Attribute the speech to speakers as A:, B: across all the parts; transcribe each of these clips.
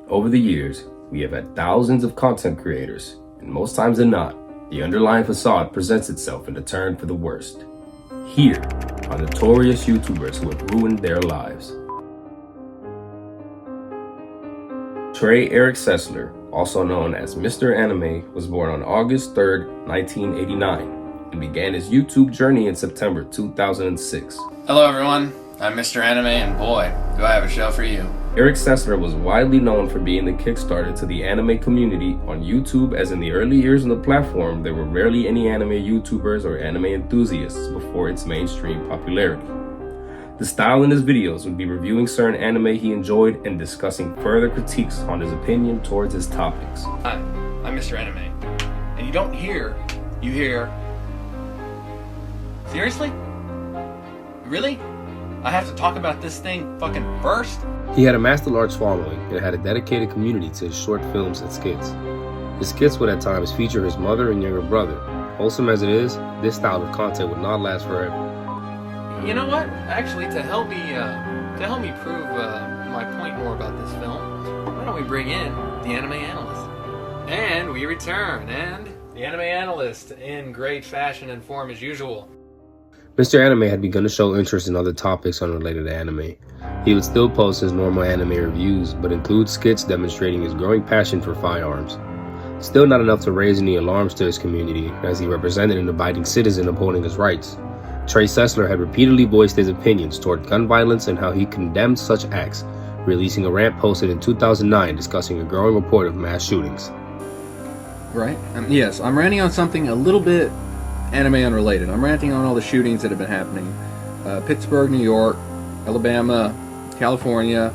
A: Over the years, we have had thousands of content creators, and most times than not, the underlying facade presents itself in a turn for the worst. Here are notorious YouTubers who have ruined their lives. Trey Eric Sesler, also known as Mr. Anime, was born on August 3rd, 1989, and began his YouTube journey in September 2006.
B: Hello everyone, I'm Mr. Anime, and boy, do I have a show for you.
A: Eric Sesler was widely known for being the kickstarter to the anime community on YouTube, as in the early years on the platform, there were rarely any anime YouTubers or anime enthusiasts before its mainstream popularity. The style in his videos would be reviewing certain anime he enjoyed and discussing further critiques on his opinion towards his topics.
B: Hi, I'm Mr. Anime, and you don't hear, you hear... Seriously? Really? I have to talk about this thing fucking first?
A: He had amassed a large following and had a dedicated community to his short films and skits. His skits would at times feature his mother and younger brother. Wholesome as it is, this style of content would not last forever.
B: You know what? Actually, to help me prove my point more about this film, why don't we bring in the anime analyst? And we return, and the anime analyst in great fashion and form as usual.
A: Mr. Anime had begun to show interest in other topics unrelated to anime. He would still post his normal anime reviews, but include skits demonstrating his growing passion for firearms. Still not enough to raise any alarms to his community, as he represented an abiding citizen upholding his rights. Trey Sesler had repeatedly voiced his opinions toward gun violence and how he condemned such acts, releasing a rant posted in 2009 discussing a growing report of mass shootings.
C: Right? Yes, I'm ranting on something a little bit anime unrelated. I'm ranting on all the shootings that have been happening. Pittsburgh, New York, Alabama, California.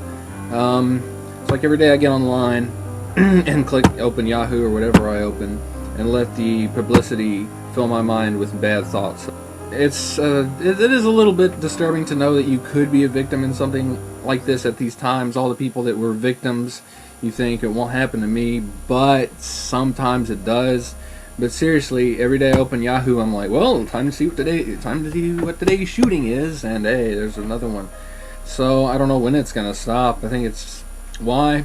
C: It's like every day I get online and click open Yahoo or whatever I open and let the publicity fill my mind with bad thoughts. It is a little bit disturbing to know that you could be a victim in something like this at these times. All the people that were victims, you think it won't happen to me, but sometimes it does. But seriously, every day I open Yahoo, I'm like, well, time to see what today's shooting is, and hey, there's another one. So I don't know when it's gonna stop. I think it's why,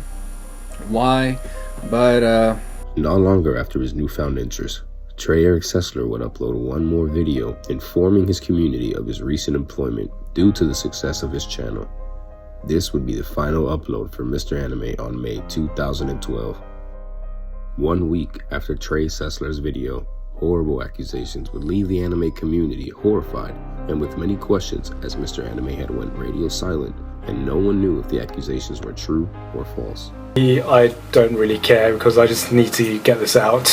C: but
A: not longer after his newfound interest, Trey Eric Sesler would upload one more video informing his community of his recent employment due to the success of his channel. This would be the final upload for Mr. Anime on May 2012. 1 week after Trey Sesler's video, horrible accusations would leave the anime community horrified and with many questions, as Mr. Anime had went radio silent and no one knew if the accusations were true or false.
D: I don't really care because I just need to get this out.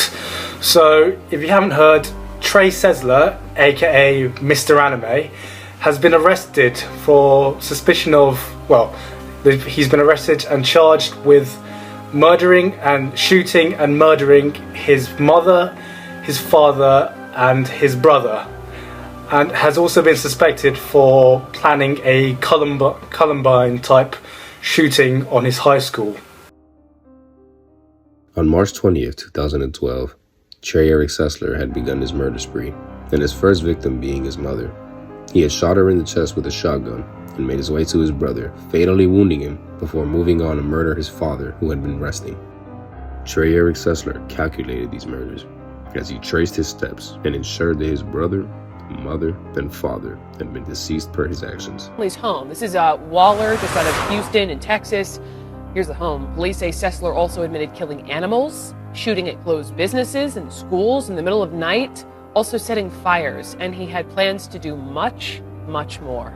D: So, if you haven't heard, Trey Sesler, aka Mr. Anime, has been arrested for suspicion of, he's been arrested and charged with murdering and shooting and murdering his mother, his father and his brother, and has also been suspected for planning a Columbine type shooting on his high school.
A: On March 20th, 2012, Trey Eric Sesler had begun his murder spree, and his first victim being his mother. He had shot her in the chest with a shotgun and made his way to his brother, fatally wounding him before moving on to murder his father, who had been resting. Trey Eric Sesler calculated these murders as he traced his steps and ensured that his brother, mother, and father had been deceased per his actions.
E: His home. This is Waller, just out of Houston in Texas. Here's the home. Police say Sesler also admitted killing animals, shooting at closed businesses and schools in the middle of night, also setting fires, and he had plans to do much, much more.